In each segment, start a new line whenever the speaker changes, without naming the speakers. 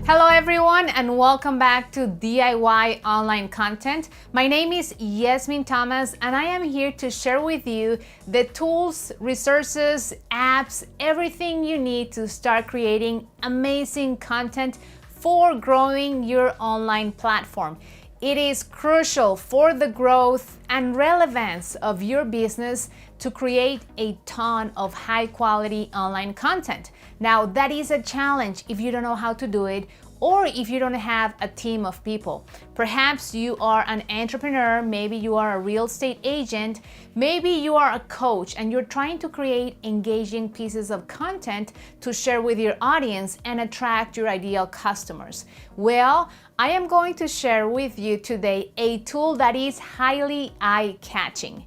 Hello everyone and welcome back to DIY Online Content. My name is Yasmin Thomas and I am here to share with you the tools, resources, apps, everything you need to start creating amazing content for growing your online platform. It is crucial for the growth and relevance of your business to create a ton of high quality online content. Now, that is a challenge if you don't know how to do it or if you don't have a team of people. Perhaps you are an entrepreneur, maybe you are a real estate agent, maybe you are a coach and you're trying to create engaging pieces of content to share with your audience and attract your ideal customers. Well, I am going to share with you today a tool that is highly eye-catching.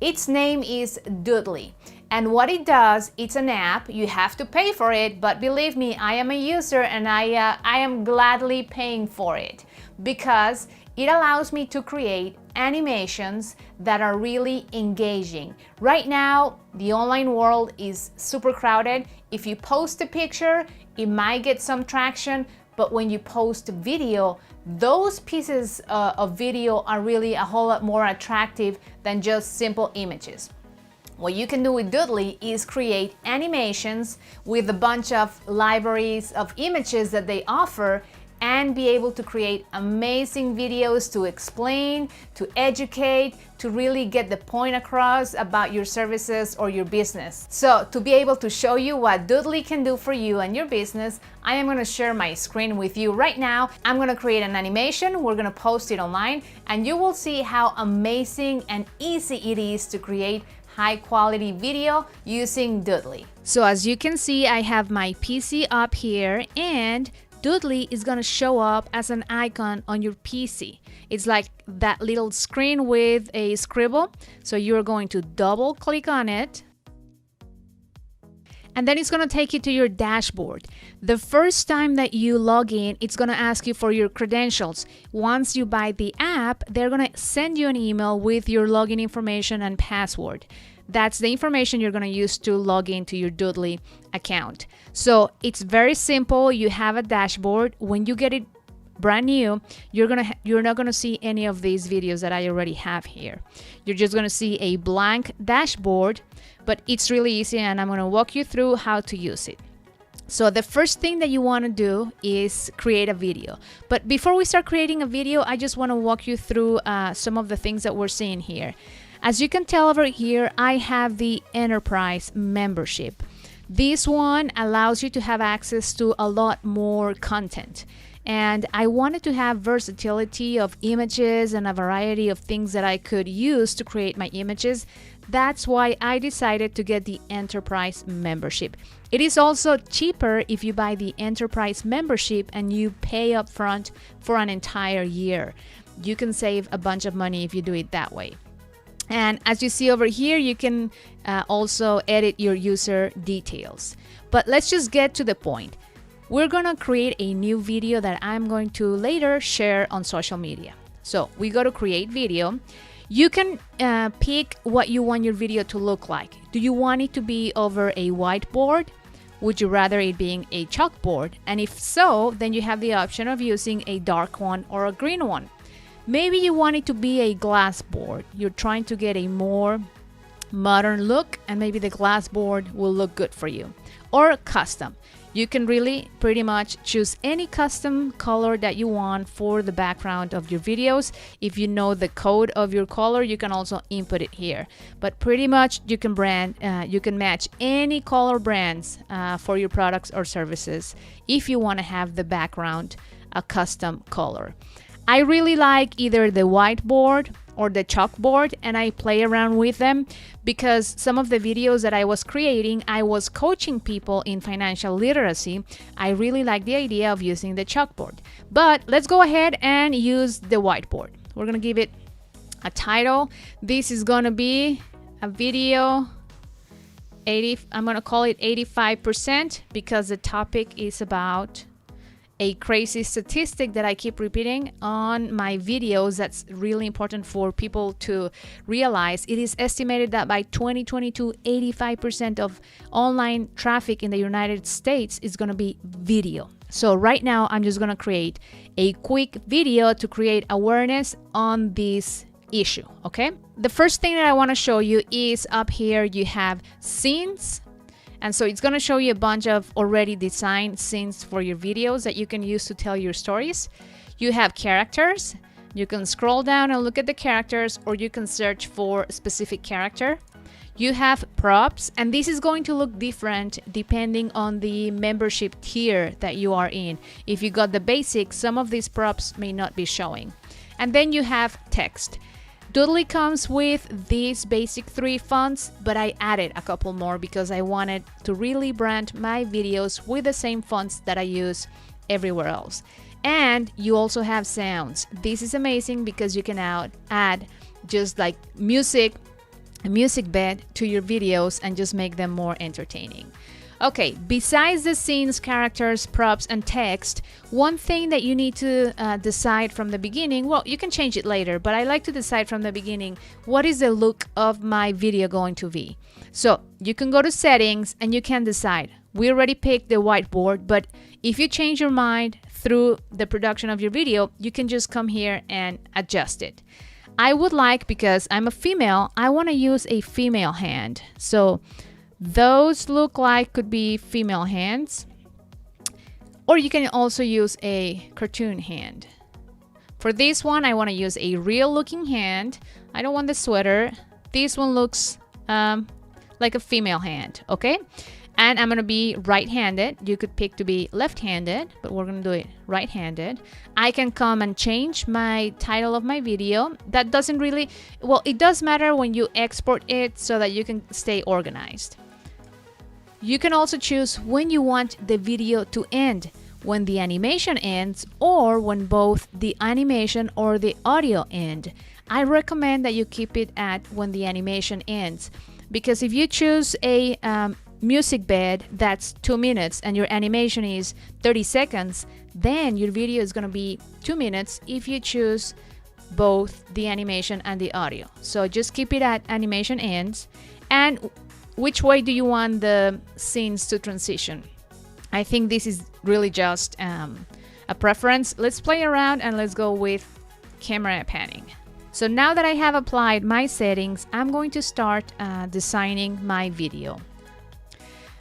Its name is Doodly. And what it does, it's an app. You have to pay for it, but believe me, I am a user and I am gladly paying for it because it allows me to create animations that are really engaging. Right now, the online world is super crowded. If you post a picture, it might get some traction, but when you post video, those pieces of video are really a whole lot more attractive than just simple images. What you can do with Doodly is create animations with a bunch of libraries of images that they offer and be able to create amazing videos to explain, to educate, to really get the point across about your services or your business. So to be able to show you what Doodly can do for you and your business, I am gonna share my screen with you right now. I'm gonna create an animation, we're gonna post it online, and you will see how amazing and easy it is to create high quality video using Doodly. So as you can see, I have my PC up here and Doodly is gonna show up as an icon on your PC. It's like that little screen with a scribble. So you're going to double click on it. And then it's gonna take you to your dashboard. The first time that you log in, it's gonna ask you for your credentials. Once you buy the app, they're gonna send you an email with your login information and password. That's the information you're gonna use to log into your Doodly account. So it's very simple. You have a dashboard. When you get it brand new, you're not gonna see any of these videos that I already have here. You're just gonna see a blank dashboard, but it's really easy and I'm gonna walk you through how to use it. So the first thing that you wanna do is create a video. But before we start creating a video, I just wanna walk you through some of the things that we're seeing here. As you can tell over here, I have the enterprise membership. This one allows you to have access to a lot more content. And I wanted to have versatility of images and a variety of things that I could use to create my images. That's why I decided to get the enterprise membership. It is also cheaper if you buy the enterprise membership and you pay upfront for an entire year. You can save a bunch of money if you do it that way. And as you see over here, you can also edit your user details. But let's just get to the point. We're gonna create a new video that I'm going to later share on social media. So we go to create video. You can pick what you want your video to look like. Do you want it to be over a whiteboard? Would you rather it being a chalkboard? And if so, then you have the option of using a dark one or a green one. Maybe you want it to be a glass board. You're trying to get a more modern look and maybe the glass board will look good for you. Or custom. You can really pretty much choose any custom color that you want for the background of your videos. If you know the code of your color, you can also input it here. But pretty much you can match any color brands for your products or services if you want to have the background a custom color. I really like either the whiteboard or the chalkboard and I play around with them because some of the videos that I was creating, I was coaching people in financial literacy. I really like the idea of using the chalkboard. But let's go ahead and use the whiteboard. We're gonna give it a title. This is gonna be a video I'm gonna call it 85% because the topic is about a crazy statistic that I keep repeating on my videos that's really important for people to realize. It is estimated that by 2022, 85% of online traffic in the United States is going to be video. So right now, I'm just gonna create a quick video to create awareness on this issue, okay? The first thing that I wanna show you is up here, you have scenes. And so it's gonna show you a bunch of already designed scenes for your videos that you can use to tell your stories. You have characters. You can scroll down and look at the characters, or you can search for a specific character. You have props, and this is going to look different depending on the membership tier that you are in. If you got the basic, some of these props may not be showing. And then you have text. Doodly comes with these basic 3 fonts, but I added a couple more because I wanted to really brand my videos with the same fonts that I use everywhere else. And you also have sounds. This is amazing because you can add just like a music bed to your videos and just make them more entertaining. Okay, besides the scenes, characters, props, and text, one thing that you need to decide from the beginning, well, you can change it later, but I like to decide from the beginning, what is the look of my video going to be? So you can go to settings and you can decide. We already picked the whiteboard, but if you change your mind through the production of your video, you can just come here and adjust it. I would like, because I'm a female, I want to use a female hand. So those look like could be female hands. Or you can also use a cartoon hand. For this one, I want to use a real looking hand. I don't want the sweater. This one looks like a female hand, okay? And I'm gonna be right-handed. You could pick to be left-handed, but we're gonna do it right-handed. I can come and change my title of my video. That doesn't really, well, it does matter when you export it so that you can stay organized. You can also choose when you want the video to end, when the animation ends, or when both the animation or the audio end. I recommend that you keep it at when the animation ends, because if you choose a music bed that's 2 minutes and your animation is 30 seconds, then your video is going to be 2 minutes if you choose both the animation and the audio. So just keep it at animation ends. And which way do you want the scenes to transition? I think this is really just a preference. Let's play around and let's go with camera panning. So now that I have applied my settings, I'm going to start designing my video.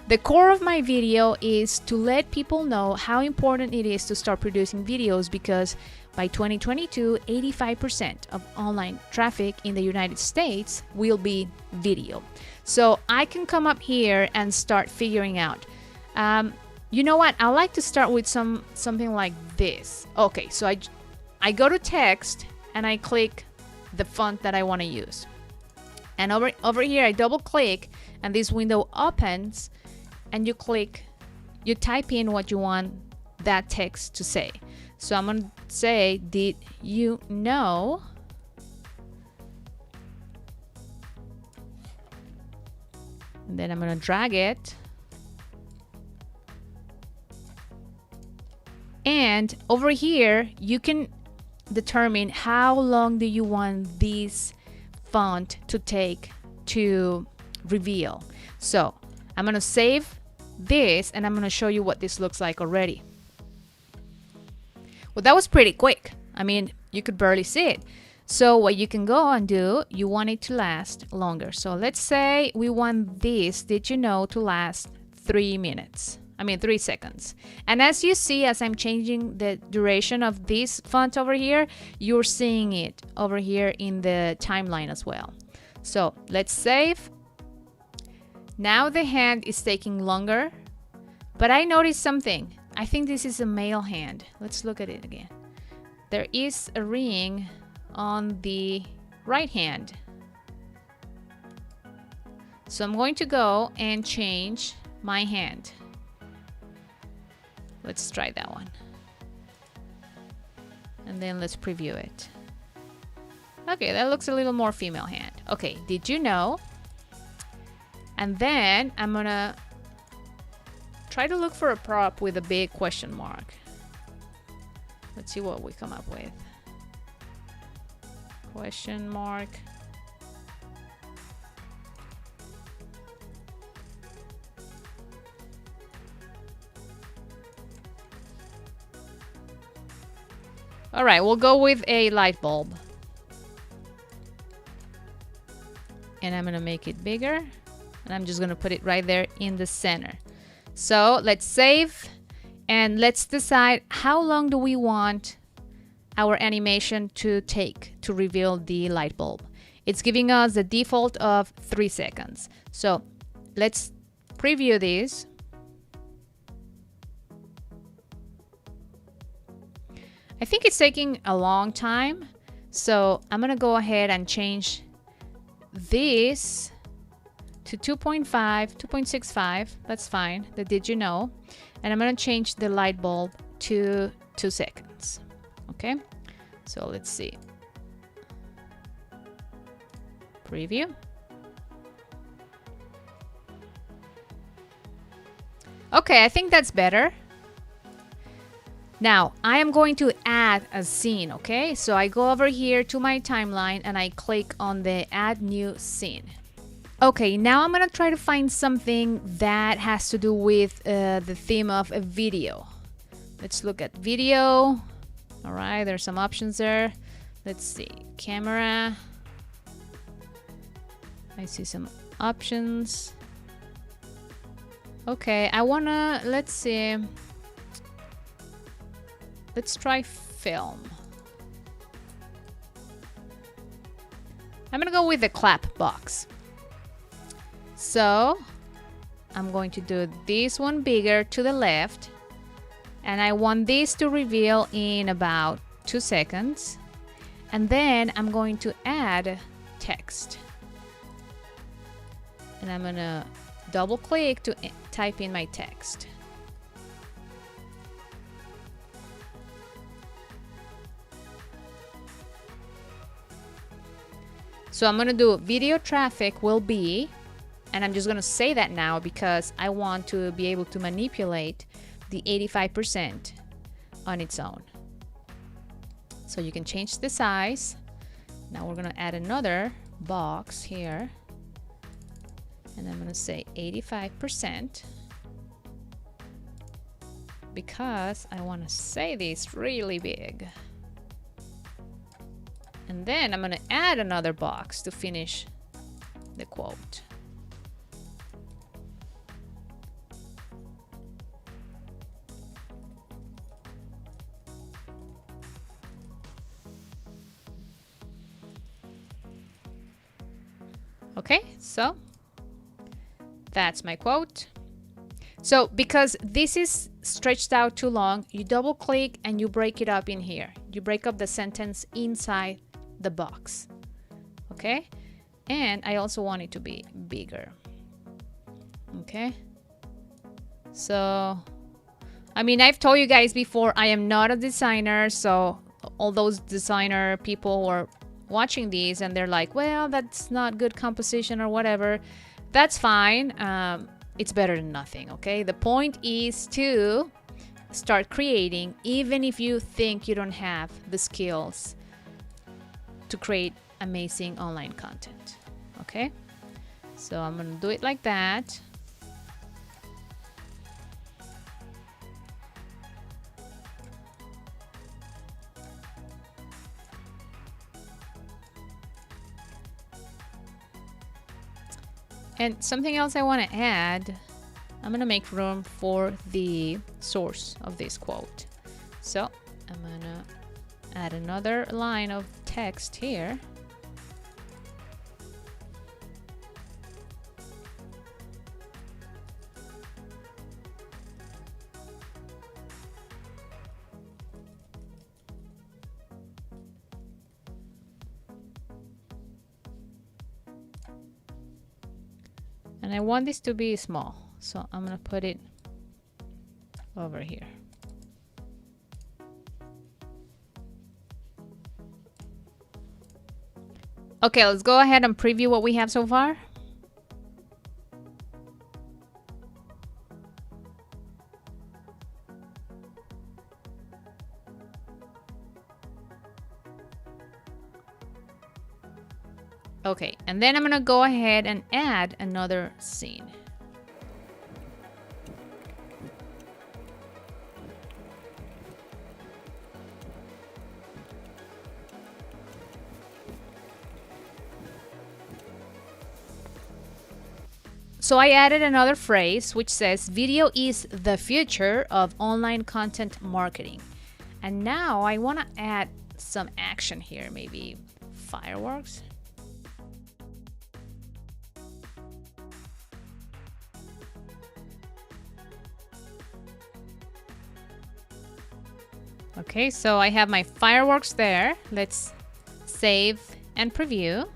The core of my video is to let people know how important it is to start producing videos, because by 2022, 85% of online traffic in the United States will be video. So I can come up here and start figuring out. You know what? I like to start with something like this. Okay, so I go to text and I click the font that I want to use. And over here, I double click and this window opens. And you type in what you want that text to say. So I'm gonna say, did you know? And then I'm gonna drag it. And over here, you can determine how long do you want this font to take to reveal. So I'm gonna save this and I'm going to show you what this looks like already. Well, that was pretty quick. I mean, you could barely see it. So what you can go and do, you want it to last longer. So let's say we want this, did you know, to last 3 seconds. And as you see, as I'm changing the duration of this font over here, you're seeing it over here in the timeline as well. So let's save. Now the hand is taking longer, but I noticed something. I think this is a male hand. Let's look at it again. There is a ring on the right hand. So I'm going to go and change my hand. Let's try that one. And then let's preview it. Okay, that looks a little more female hand. Okay, did you know? And then I'm gonna try to look for a prop with a big question mark. Let's see what we come up with. Question mark. All right, we'll go with a light bulb. And I'm gonna make it bigger. And I'm just gonna put it right there in the center. So let's save and let's decide how long do we want our animation to take to reveal the light bulb. It's giving us the default of 3 seconds. So let's preview this. I think it's taking a long time. So I'm gonna go ahead and change this to 2.5, 2.65. That's fine. The did you know? And I'm gonna change the light bulb to 2 seconds. Okay, so let's see. Preview. Okay, I think that's better. Now, I am going to add a scene, okay? So I go over here to my timeline and I click on the add new scene. Okay, now I'm gonna try to find something that has to do with the theme of a video. Let's look at video. All right, there's some options there. Let's see, camera. I see some options. Okay, I wanna, let's see. Let's try film. I'm gonna go with the clap box. So I'm going to do this one bigger to the left. And I want this to reveal in about 2 seconds. And then I'm going to add text. And I'm gonna double click to type in my text. So I'm gonna do video traffic will be, and I'm just gonna say that now because I want to be able to manipulate the 85% on its own. So you can change the size. Now we're gonna add another box here. And I'm gonna say 85% because I wanna say this really big. And then I'm gonna add another box to finish the quote. Okay, so that's my quote. So because this is stretched out too long, you double click and you break it up in here. You break up the sentence inside the box. Okay, and I also want it to be bigger. Okay, so I mean, I've told you guys before, I am not a designer, so all those designer people who are watching these and they're like, well, that's not good composition or whatever, that's fine. It's better than nothing. Okay, the point is to start creating even if you think you don't have the skills to create amazing online content. Okay, so I'm gonna do it like that. And something else I want to add, I'm gonna make room for the source of this quote. So I'm gonna add another line of text here. And I want this to be small, so I'm gonna put it over here. Okay, let's go ahead and preview what we have so far. Okay, and then I'm gonna go ahead and add another scene. So I added another phrase which says video is the future of online content marketing. And now I want to add some action here, maybe fireworks. Okay, so I have my fireworks there. Let's save and preview.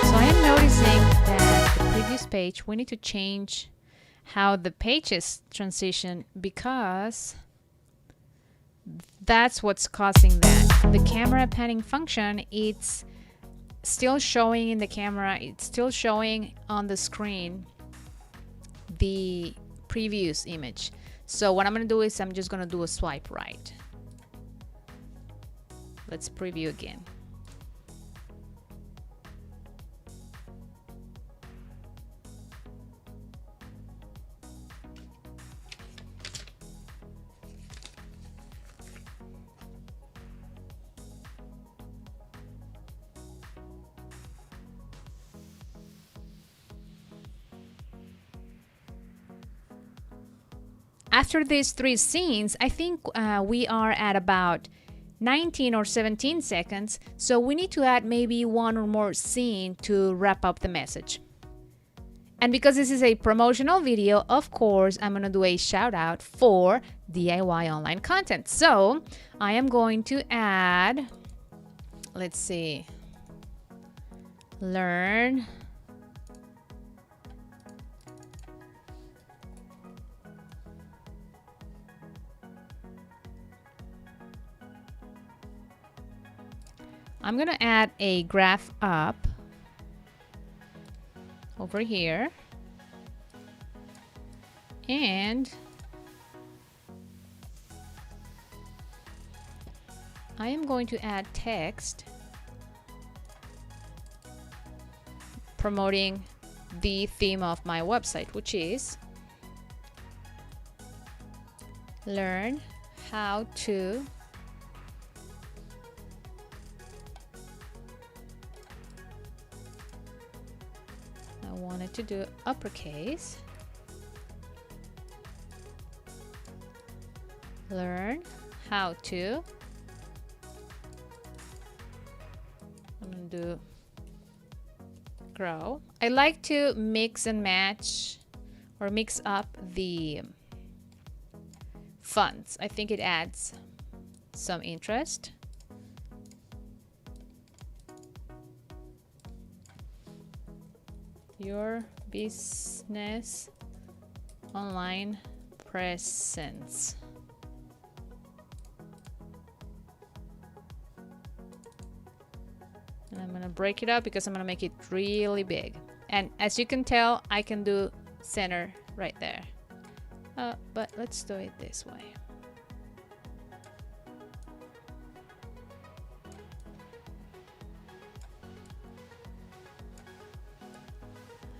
So I am noticing that the previous page, we need to change how the pages transition because that's what's causing that. The camera panning function, it's still showing in the camera, it's still showing on the screen the previous image. So what I'm going to do is I'm just going to do a swipe right. Let's preview again. After these 3 scenes, I think we are at about 19 or 17 seconds, so we need to add maybe 1 or more scene to wrap up the message. And because this is a promotional video, of course, I'm going to do a shout out for DIY online content. So I am going to add, let's see, learn I'm going to add a graph up over here, and I am going to add text promoting the theme of my website, which is learn how to wanted to do uppercase. Learn how to. I'm gonna do grow. I like to mix and match or mix up the fonts. I think it adds some interest. Your business online presence. And I'm going to break it up because I'm going to make it really big. And as you can tell, I can do center right there. But let's do it this way.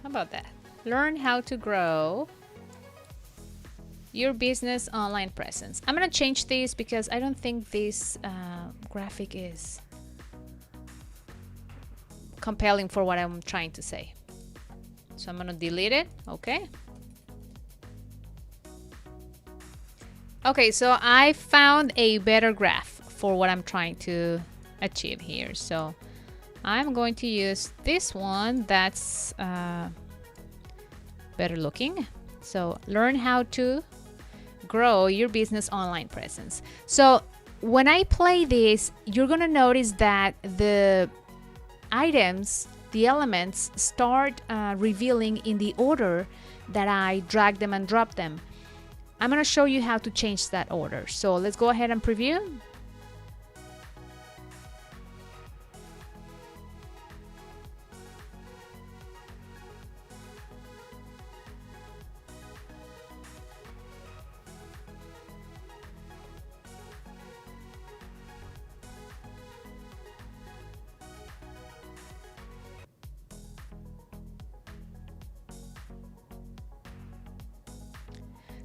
How about that? Learn how to grow your business online presence. I'm going to change this because I don't think this graphic is compelling for what I'm trying to say. So I'm going to delete it. Okay. Okay, so I found a better graph for what I'm trying to achieve here. So I'm going to use this one that's better looking. So learn how to grow your business online presence. So when I play this, you're going to notice that the items, the elements start revealing in the order that I drag them and drop them. I'm going to show you how to change that order. So let's go ahead and preview.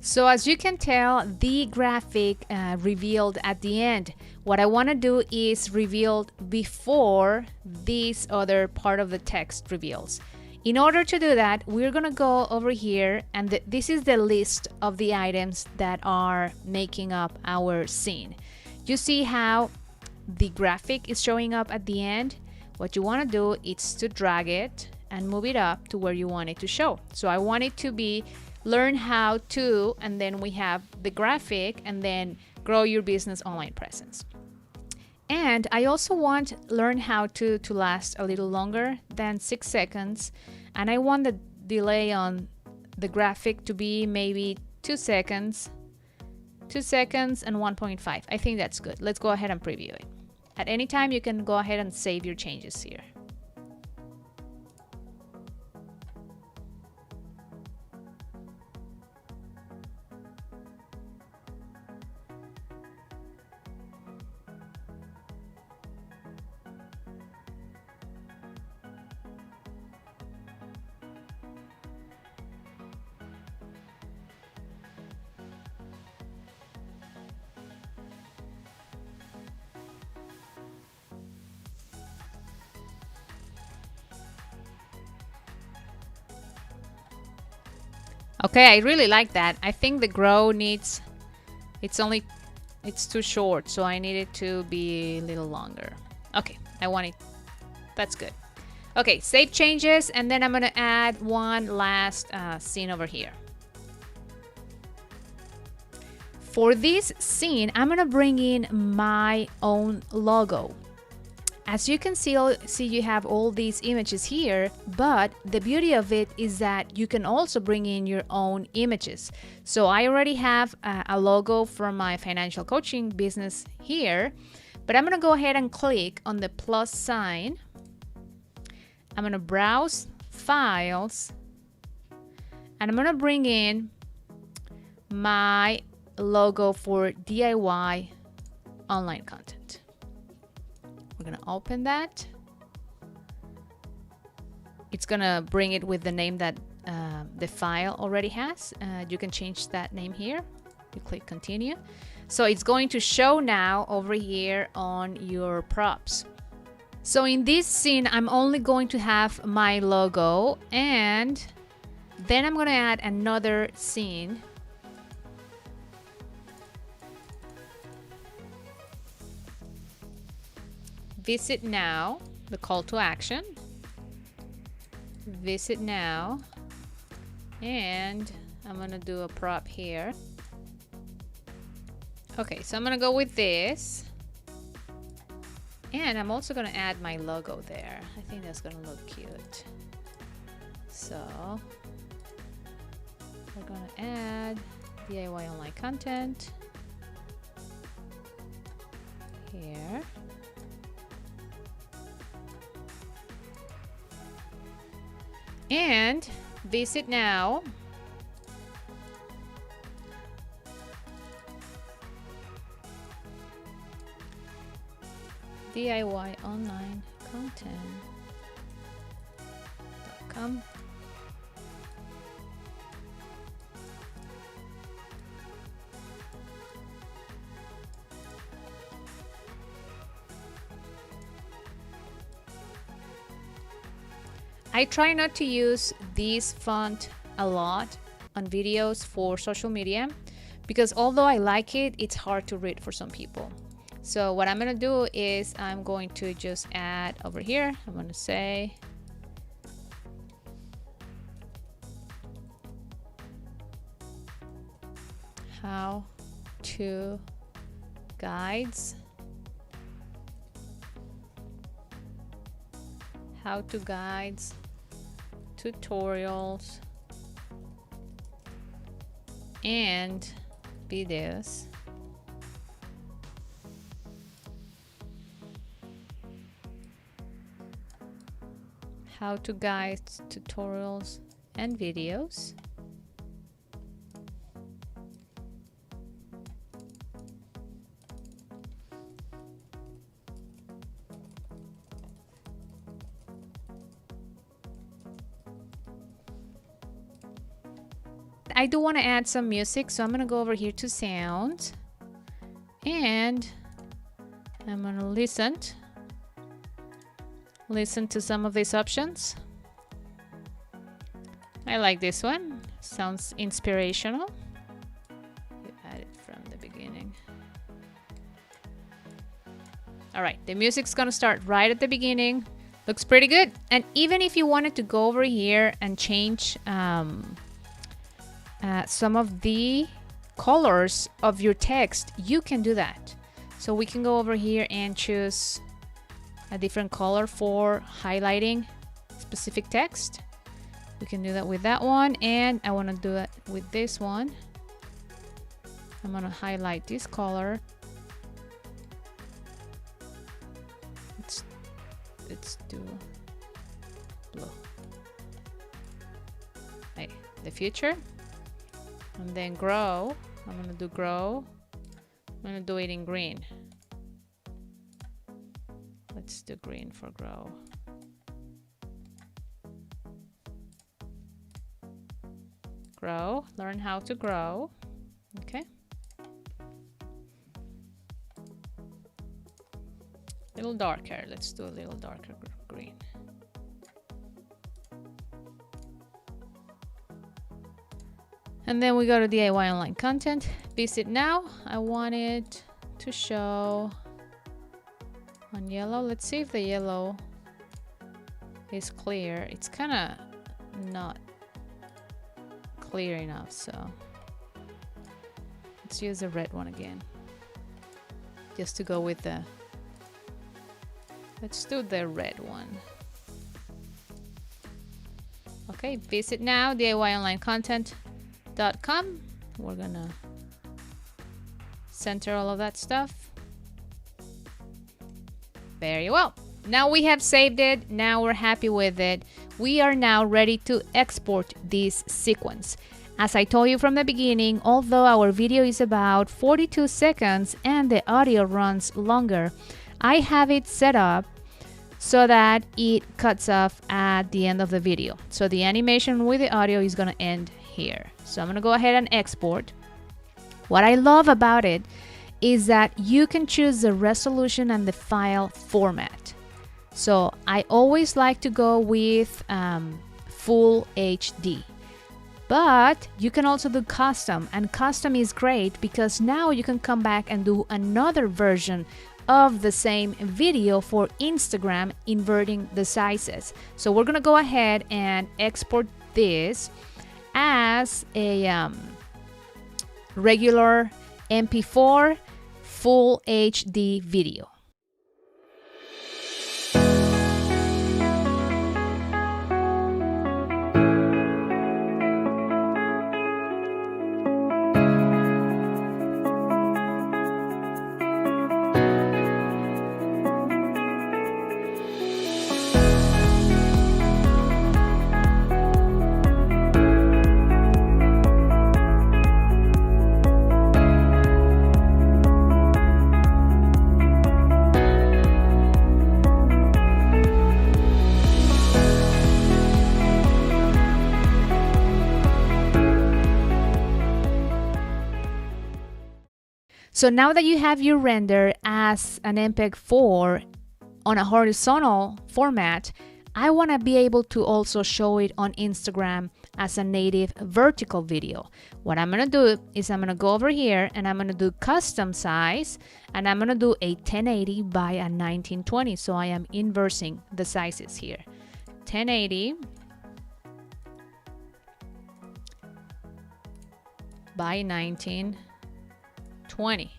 So as you can tell, the graphic revealed at the end. What I want to do is reveal before this other part of the text reveals. In order to do that, we're going to go over here, and this is the list of the items that are making up our scene. You see how the graphic is showing up at the end? What you want to do is to drag it and move it up to where you want it to show. So I want it to be learn how to, and then we have the graphic, and then grow your business online presence. And I also want learn how to last a little longer than 6 seconds. And I want the delay on the graphic to be maybe 2 seconds, 2 seconds and 1.5. I think that's good. Let's go ahead and preview it. At any time, you can go ahead and save your changes here. Okay, I really like that. I think the grow needs, it's too short, so I need it to be a little longer. Okay, I want it, that's good. Okay, save changes, and then I'm gonna add one last scene over here. For this scene, I'm gonna bring in my own logo. As you can see, you have all these images here, but the beauty of it is that you can also bring in your own images. So I already have a logo from my financial coaching business here, but I'm gonna go ahead and click on the plus sign. I'm gonna browse files, and I'm gonna bring in my logo for DIY online content. We're gonna open that. It's gonna bring it with the name that the file already has. You can change that name here. You click continue. So it's going to show now over here on your props. So in this scene, I'm only going to have my logo, and then I'm gonna add another scene. Visit now, the call to action. Visit now, and I'm gonna do a prop here. Okay, so I'm gonna go with this, and I'm also gonna add my logo there. I think that's gonna look cute. So we're gonna add DIY online content here. And visit now. DIY online content.com. I try not to use this font a lot on videos for social media because although I like it, it's hard to read for some people. So what I'm gonna do is I'm going to just add over here, I'm gonna say how to guides, tutorials and videos. How to guides, tutorials and videos. I do want to add some music, so I'm going to go over here to sound and I'm going to listen to some of these options. I like this one. Sounds inspirational. You add it from the beginning. All right, the music's gonna start right at the beginning. Looks pretty good. And even if you wanted to go over here and change some of the colors of your text, you can do that. So we can go over here and choose a different color for highlighting specific text. We can do that with that one, and I want to do it with this one. I'm going to highlight this color. Let's do blue. Hey, the future. And then grow. I'm going to do grow. I'm going to do it in green. Let's do green for grow. Grow, learn how to grow. Okay. A little darker. Let's do a little darker green. And then we go to DIY online content. Visit now. I want it to show on yellow. Let's see if the yellow is clear. It's kind of not clear enough, so let's use the red one again, just to go with the, let's do the red one. Okay, visit now, DIYonlinecontent.com. We're gonna center all of that stuff. Very well. Now we have saved it. Now we're happy with it. We are now ready to export this sequence. As I told you from the beginning, although our video is about 42 seconds and the audio runs longer, I have it set up so that it cuts off at the end of the video. So the animation with the audio is going to end here. So I'm going to go ahead and export. What I love about it is that you can choose the resolution and the file format. So I always like to go with full HD, but you can also do custom, and custom is great because now you can come back and do another version of the same video for Instagram, inverting the sizes. So we're gonna go ahead and export this as a regular MP4 full HD video. So now that you have your render as an MPEG-4 on a horizontal format, I want to be able to also show it on Instagram as a native vertical video. What I'm going to do is I'm going to go over here and I'm going to do custom size, and I'm going to do a 1080 by a 1920. So I am inversing the sizes here. 1080 by 1920.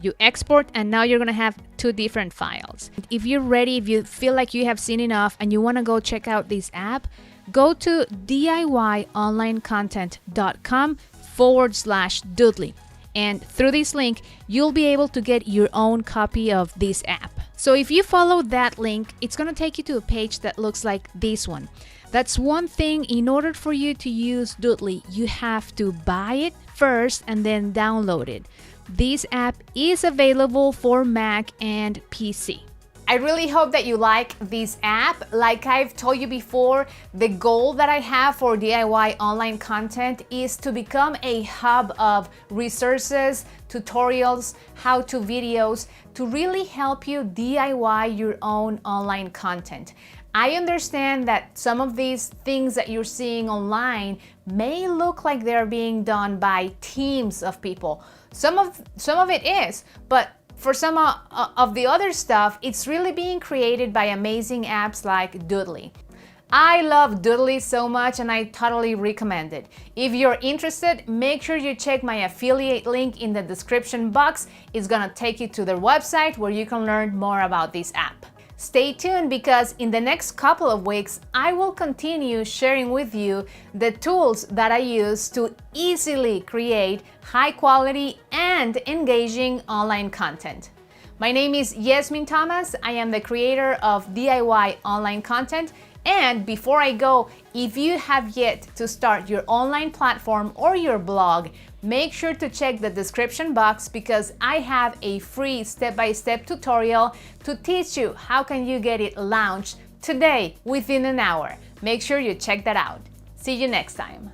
You export, and now you're gonna have two different files. If you're ready, if you feel like you have seen enough and you want to go check out this app, go to DIYonlinecontent.com/Doodly, and through this link you'll be able to get your own copy of this app. So if you follow that link, it's gonna take you to a page that looks like this one. That's one thing. In order for you to use Doodly, you have to buy it first and then download it. This app is available for Mac and PC. I really hope that you like this app. Like I've told you before, the goal that I have for DIY online content is to become a hub of resources, tutorials, how-to videos to really help you DIY your own online content. I understand that some of these things that you're seeing online may look like they're being done by teams of people. Some of it is, but for some of the other stuff, it's really being created by amazing apps like Doodly. I love Doodly so much and I totally recommend it. If you're interested, make sure you check my affiliate link in the description box. It's gonna take you to their website where you can learn more about this app. Stay tuned because in the next couple of weeks, I will continue sharing with you the tools that I use to easily create high quality and engaging online content. My name is Yasmin Thomas. I am the creator of DIY online content. And before I go, if you have yet to start your online platform or your blog, make sure to check the description box because I have a free step-by-step tutorial to teach you how can you get it launched today within an hour. Make sure you check that out. See you next time.